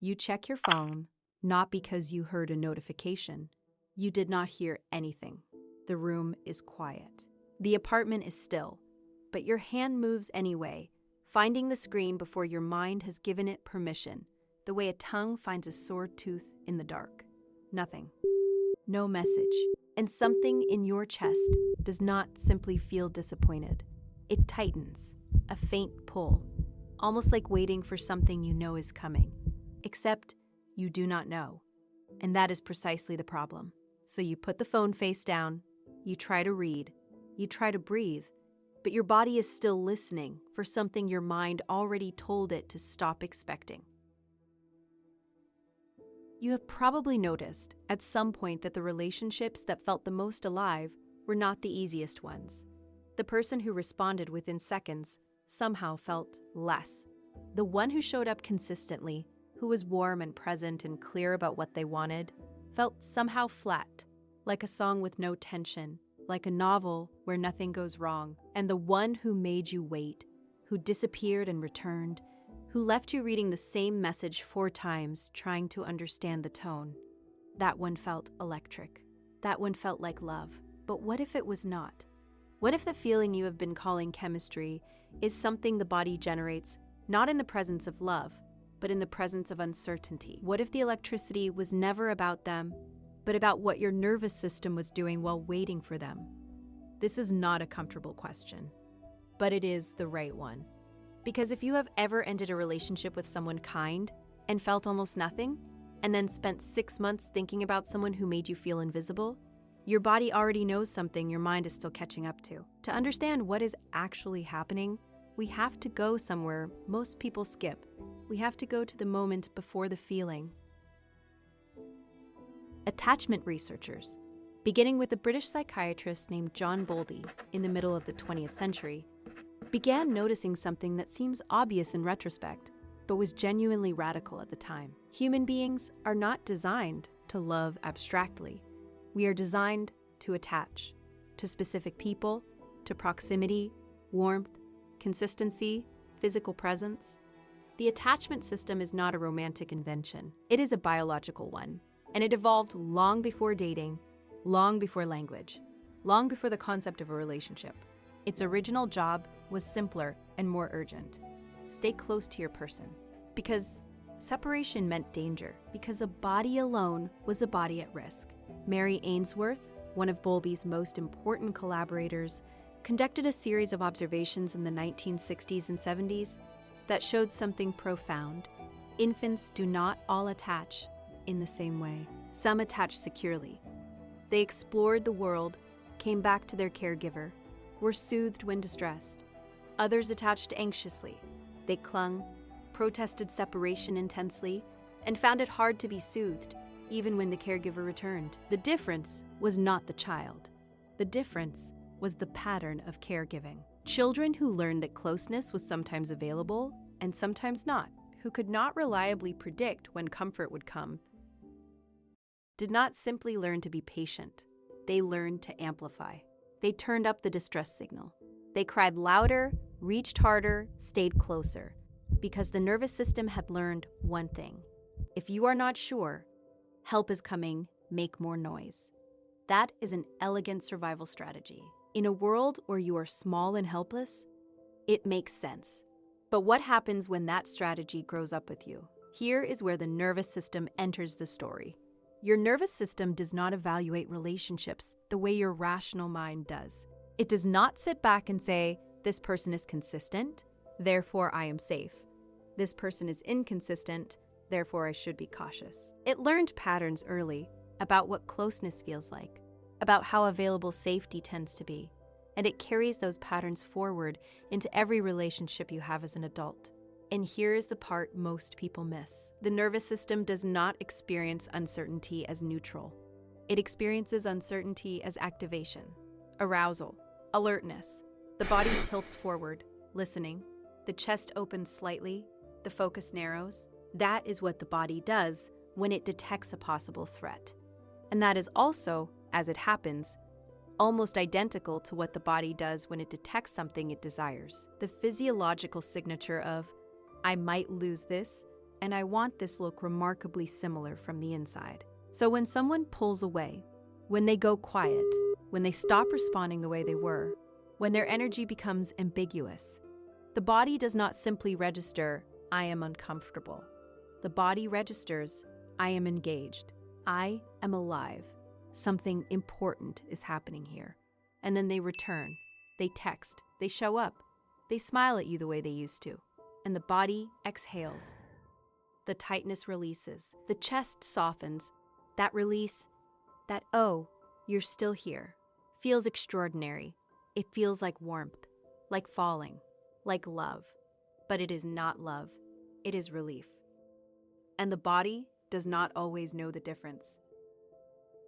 You check your phone, not because you heard a notification. You did not hear anything. The room is quiet. The apartment is still, but your hand moves anyway, finding the screen before your mind has given it permission, the way a tongue finds a sore tooth in the dark. Nothing. No message. And something in your chest does not simply feel disappointed. It tightens, a faint pull, almost like waiting for something you know is coming. Except you do not know. And that is precisely the problem. So you put the phone face down, you try to read, you try to breathe, but your body is still listening for something your mind already told it to stop expecting. You have probably noticed at some point that the relationships that felt the most alive were not the easiest ones. The person who responded within seconds somehow felt less. The one who showed up consistently, who was warm and present and clear about what they wanted, felt somehow flat, like a song with no tension, like a novel where nothing goes wrong. And the one who made you wait, who disappeared and returned, who left you reading the same message 4 times, trying to understand the tone. That one felt electric. That one felt like love. But what if it was not? What if the feeling you have been calling chemistry is something the body generates, not in the presence of love, but in the presence of uncertainty? What if the electricity was never about them, but about what your nervous system was doing while waiting for them? This is not a comfortable question, but it is the right one. Because if you have ever ended a relationship with someone kind and felt almost nothing, and then spent 6 months thinking about someone who made you feel invisible, your body already knows something your mind is still catching up to. To understand what is actually happening, we have to go somewhere most people skip. We have to go to the moment before the feeling. Attachment researchers, beginning with a British psychiatrist named John Bowlby in the middle of the 20th century, began noticing something that seems obvious in retrospect, but was genuinely radical at the time. Human beings are not designed to love abstractly. We are designed to attach to specific people, to proximity, warmth, consistency, physical presence. The attachment system is not a romantic invention. It is a biological one, and it evolved long before dating, long before language, long before the concept of a relationship. Its original job was simpler and more urgent. Stay close to your person, because separation meant danger, because a body alone was a body at risk. Mary Ainsworth, one of Bowlby's most important collaborators, conducted a series of observations in the 1960s and 70s that showed something profound. Infants do not all attach in the same way. Some attach securely. They explored the world, came back to their caregiver, were soothed when distressed. Others attached anxiously. They clung, protested separation intensely, and found it hard to be soothed, even when the caregiver returned. The difference was not the child. The difference was the pattern of caregiving. Children who learned that closeness was sometimes available and sometimes not, who could not reliably predict when comfort would come, did not simply learn to be patient. They learned to amplify. They turned up the distress signal. They cried louder, reached harder, stayed closer, because the nervous system had learned one thing. If you are not sure, help is coming, make more noise. That is an elegant survival strategy. In a world where you are small and helpless, it makes sense. But what happens when that strategy grows up with you? Here is where the nervous system enters the story. Your nervous system does not evaluate relationships the way your rational mind does. It does not sit back and say, this person is consistent, therefore I am safe. This person is inconsistent, therefore I should be cautious. It learned patterns early about what closeness feels like, about how available safety tends to be, and it carries those patterns forward into every relationship you have as an adult. And here is the part most people miss. The nervous system does not experience uncertainty as neutral. It experiences uncertainty as activation, arousal, alertness. The body tilts forward, listening. The chest opens slightly. The focus narrows. That is what the body does when it detects a possible threat. And that is also, as it happens, almost identical to what the body does when it detects something it desires. The physiological signature of, I might lose this, and I want this look remarkably similar from the inside. So when someone pulls away, when they go quiet, when they stop responding the way they were, when their energy becomes ambiguous, the body does not simply register, I am uncomfortable. The body registers, I am engaged. I am alive. Something important is happening here. And then they return. They text. They show up. They smile at you the way they used to. And the body exhales. The tightness releases. The chest softens. That release, that oh, you're still here, feels extraordinary. It feels like warmth, like falling, like love. But it is not love. It is relief. And the body does not always know the difference.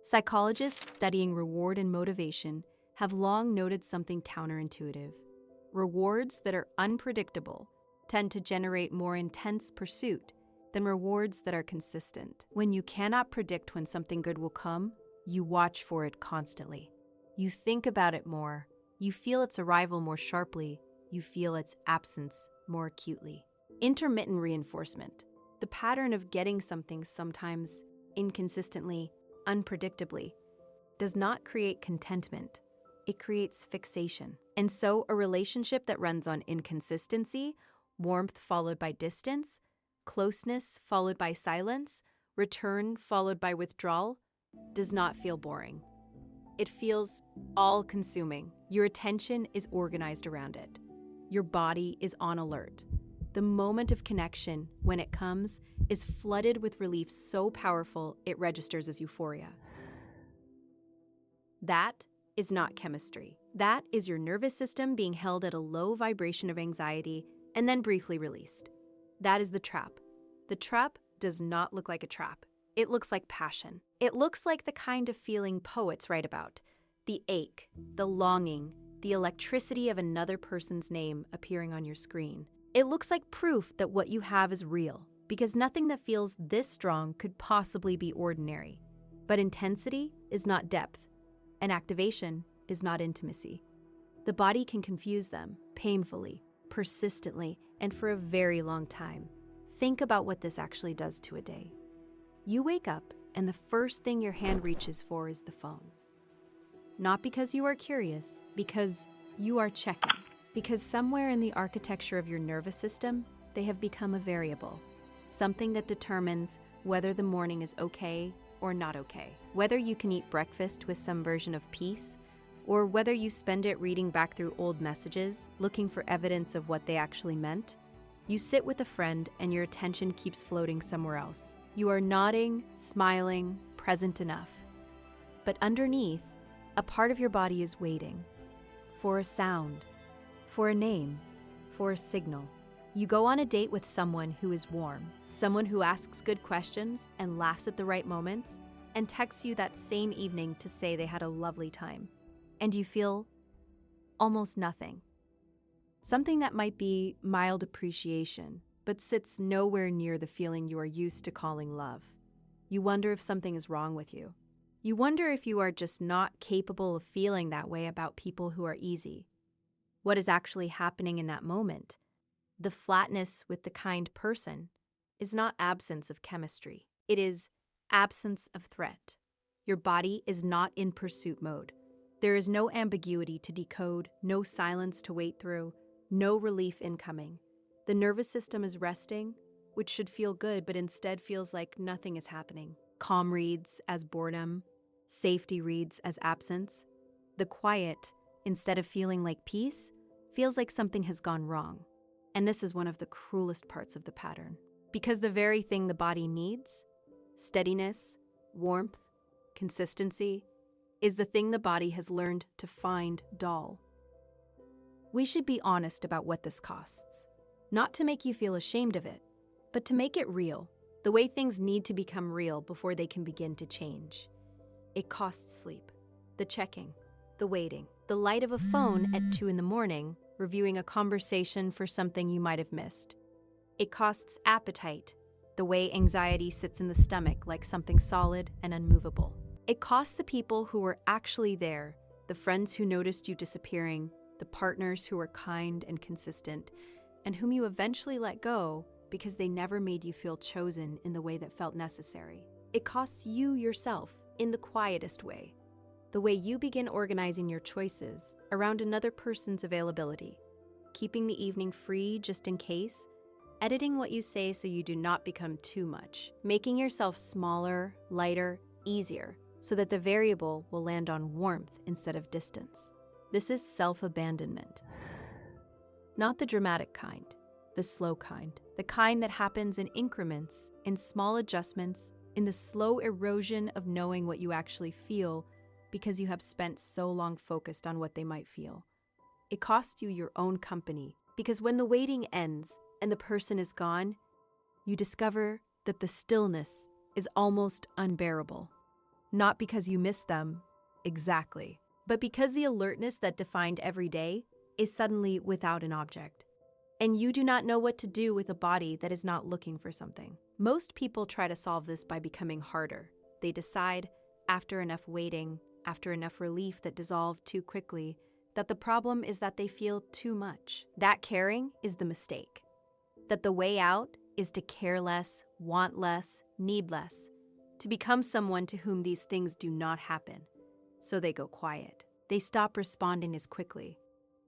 Psychologists studying reward and motivation have long noted something counterintuitive. Rewards that are unpredictable tend to generate more intense pursuit than rewards that are consistent. When you cannot predict when something good will come, you watch for it constantly. You think about it more. You feel its arrival more sharply. You feel its absence more acutely. Intermittent reinforcement, the pattern of getting something sometimes inconsistently, unpredictably, does not create contentment. It creates fixation. And so a relationship that runs on inconsistency, warmth followed by distance, closeness followed by silence, return followed by withdrawal, does not feel boring. It feels all-consuming. Your attention is organized around it. Your body is on alert. The moment of connection, when it comes, is flooded with relief so powerful it registers as euphoria. That is not chemistry. That is your nervous system being held at a low vibration of anxiety and then briefly released. That is the trap. The trap does not look like a trap. It looks like passion. It looks like the kind of feeling poets write about. The ache, the longing, the electricity of another person's name appearing on your screen. It looks like proof that what you have is real, because nothing that feels this strong could possibly be ordinary. But intensity is not depth, and activation is not intimacy. The body can confuse them painfully, persistently, and for a very long time. Think about what this actually does to a day. You wake up, and the first thing your hand reaches for is the phone. Not because you are curious, because you are checking. Because somewhere in the architecture of your nervous system, they have become a variable. Something that determines whether the morning is okay or not okay. Whether you can eat breakfast with some version of peace, or whether you spend it reading back through old messages, looking for evidence of what they actually meant. You sit with a friend and your attention keeps floating somewhere else. You are nodding, smiling, present enough. But underneath, a part of your body is waiting for a sound, for a name, for a signal. You go on a date with someone who is warm, someone who asks good questions and laughs at the right moments, and texts you that same evening to say they had a lovely time. And you feel almost nothing. Something that might be mild appreciation, but sits nowhere near the feeling you are used to calling love. You wonder if something is wrong with you. You wonder if you are just not capable of feeling that way about people who are easy. What is actually happening in that moment? The flatness with the kind person is not absence of chemistry. It is absence of threat. Your body is not in pursuit mode. There is no ambiguity to decode, no silence to wait through, no relief incoming. The nervous system is resting, which should feel good, but instead feels like nothing is happening. Calm reads as boredom. Safety reads as absence. The quiet, instead of feeling like peace, feels like something has gone wrong. And this is one of the cruelest parts of the pattern. Because the very thing the body needs, steadiness, warmth, consistency, is the thing the body has learned to find dull. We should be honest about what this costs. Not to make you feel ashamed of it, but to make it real, the way things need to become real before they can begin to change. It costs sleep, the checking, the waiting, the light of a phone at 2 a.m, reviewing a conversation for something you might have missed. It costs appetite, the way anxiety sits in the stomach like something solid and unmovable. It costs the people who were actually there, the friends who noticed you disappearing, the partners who were kind and consistent, and whom you eventually let go because they never made you feel chosen in the way that felt necessary. It costs you yourself in the quietest way, the way you begin organizing your choices around another person's availability, keeping the evening free just in case, editing what you say so you do not become too much, making yourself smaller, lighter, easier, so that the variable will land on warmth instead of distance. This is self-abandonment. Not the dramatic kind, the slow kind, the kind that happens in increments, in small adjustments, in the slow erosion of knowing what you actually feel because you have spent so long focused on what they might feel. It costs you your own company because when the waiting ends and the person is gone, you discover that the stillness is almost unbearable. Not because you miss them, exactly, but because the alertness that defined every day is suddenly without an object. And you do not know what to do with a body that is not looking for something. Most people try to solve this by becoming harder. They decide, after enough waiting, after enough relief that dissolved too quickly, that the problem is that they feel too much. That caring is the mistake. That the way out is to care less, want less, need less, to become someone to whom these things do not happen. So they go quiet. They stop responding as quickly.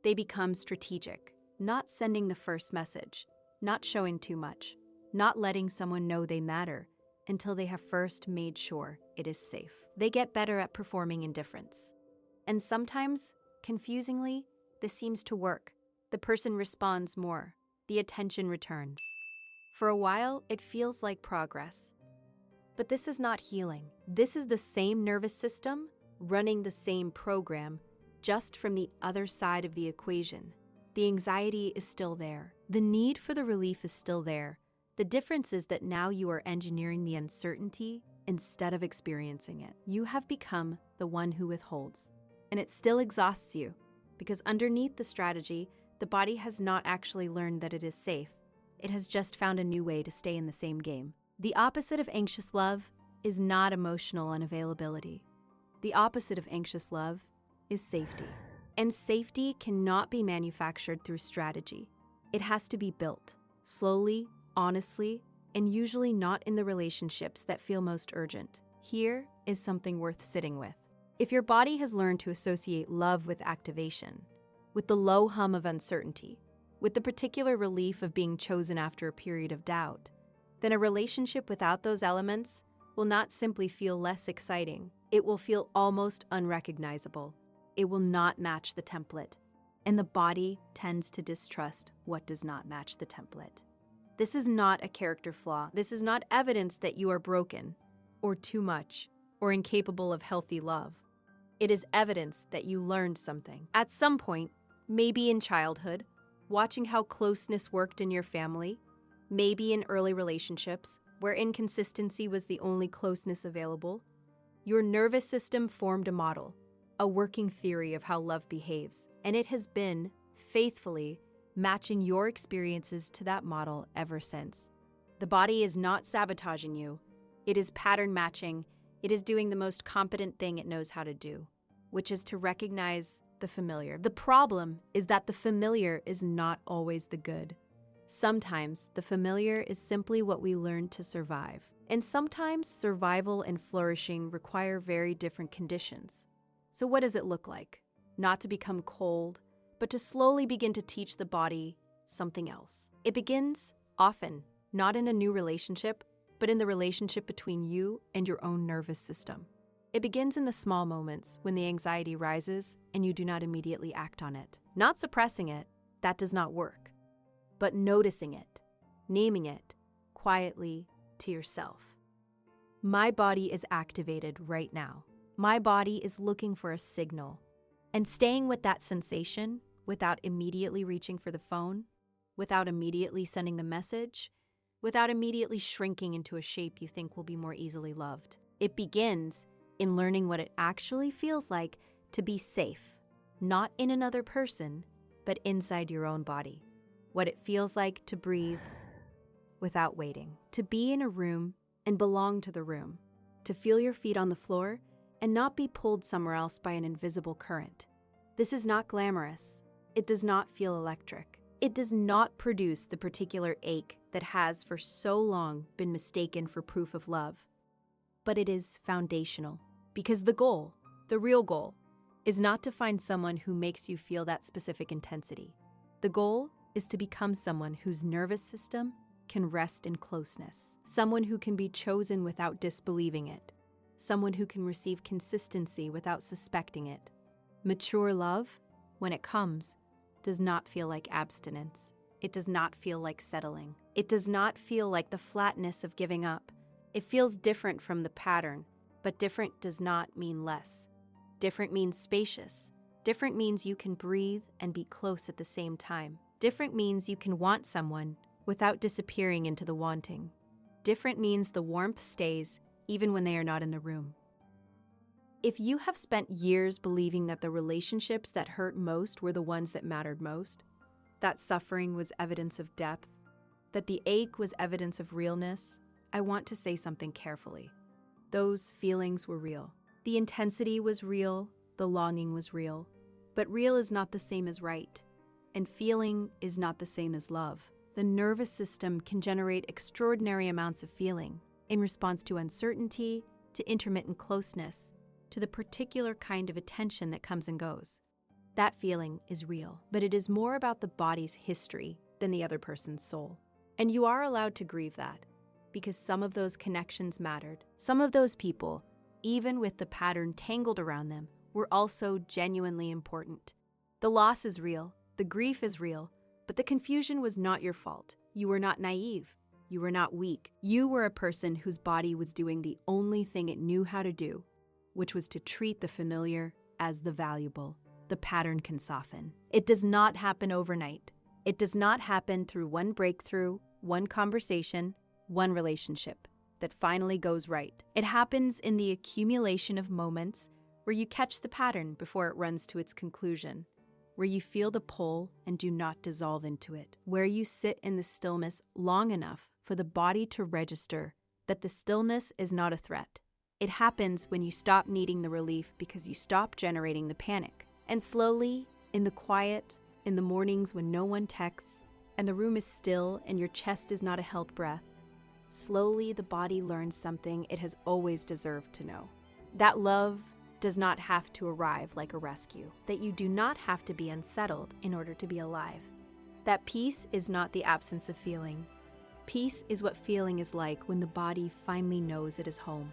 They become strategic, not sending the first message, not showing too much, not letting someone know they matter until they have first made sure it is safe. They get better at performing indifference. And sometimes, confusingly, this seems to work. The person responds more. The attention returns. For a while, it feels like progress. But this is not healing. This is the same nervous system running the same program, just from the other side of the equation. The anxiety is still there. The need for the relief is still there. The difference is that now you are engineering the uncertainty instead of experiencing it. You have become the one who withholds. And it still exhausts you, because underneath the strategy, the body has not actually learned that it is safe. It has just found a new way to stay in the same game. The opposite of anxious love is not emotional unavailability. The opposite of anxious love is safety. And safety cannot be manufactured through strategy. It has to be built, slowly, honestly, and usually not in the relationships that feel most urgent. Here is something worth sitting with. If your body has learned to associate love with activation, with the low hum of uncertainty, with the particular relief of being chosen after a period of doubt, then a relationship without those elements will not simply feel less exciting. It will feel almost unrecognizable. It will not match the template, and the body tends to distrust what does not match the template. This is not a character flaw. This is not evidence that you are broken, or too much, or incapable of healthy love. It is evidence that you learned something. At some point, maybe in childhood, watching how closeness worked in your family, maybe in early relationships, where inconsistency was the only closeness available, your nervous system formed a model, a working theory of how love behaves, and it has been, faithfully, matching your experiences to that model ever since. The body is not sabotaging you. It is pattern matching. It is doing the most competent thing it knows how to do, which is to recognize the familiar. The problem is that the familiar is not always the good. Sometimes the familiar is simply what we learn to survive. And sometimes survival and flourishing require very different conditions. So what does it look like? Not to become cold, but to slowly begin to teach the body something else. It begins, often, not in a new relationship, but in the relationship between you and your own nervous system. It begins in the small moments when the anxiety rises and you do not immediately act on it. Not suppressing it, that does not work, but noticing it, naming it, quietly to yourself. My body is activated right now. My body is looking for a signal. And staying with that sensation without immediately reaching for the phone, without immediately sending the message, without immediately shrinking into a shape you think will be more easily loved. It begins in learning what it actually feels like to be safe, not in another person, but inside your own body. What it feels like to breathe without waiting, to be in a room and belong to the room, to feel your feet on the floor and not be pulled somewhere else by an invisible current. This is not glamorous. It does not feel electric. It does not produce the particular ache that has for so long been mistaken for proof of love. But it is foundational, because the goal, the real goal, is not to find someone who makes you feel that specific intensity. The goal is to become someone whose nervous system can rest in closeness, someone who can be chosen without disbelieving it, someone who can receive consistency without suspecting it. Mature love, when it comes, does not feel like abstinence. It does not feel like settling. It does not feel like the flatness of giving up. It feels different from the pattern, but different does not mean less. Different means spacious. Different means you can breathe and be close at the same time. Different means you can want someone without disappearing into the wanting. Different means the warmth stays even when they are not in the room. If you have spent years believing that the relationships that hurt most were the ones that mattered most, that suffering was evidence of depth, that the ache was evidence of realness, I want to say something carefully. Those feelings were real. The intensity was real, the longing was real, but real is not the same as right, and feeling is not the same as love. The nervous system can generate extraordinary amounts of feeling in response to uncertainty, to intermittent closeness, to the particular kind of attention that comes and goes. That feeling is real, but it is more about the body's history than the other person's soul. And you are allowed to grieve that, because some of those connections mattered. Some of those people, even with the pattern tangled around them, were also genuinely important. The loss is real, the grief is real, but the confusion was not your fault. You were not naive. You were not weak. You were a person whose body was doing the only thing it knew how to do, which was to treat the familiar as the valuable. The pattern can soften. It does not happen overnight. It does not happen through one breakthrough, one conversation, one relationship that finally goes right. It happens in the accumulation of moments where you catch the pattern before it runs to its conclusion, where you feel the pull and do not dissolve into it, where you sit in the stillness long enough for the body to register that the stillness is not a threat. It happens when you stop needing the relief because you stop generating the panic. And slowly, in the quiet, in the mornings when no one texts, and the room is still and your chest is not a held breath, slowly the body learns something it has always deserved to know. That love does not have to arrive like a rescue, that you do not have to be unsettled in order to be alive. That peace is not the absence of feeling. Peace is what feeling is like when the body finally knows it is home.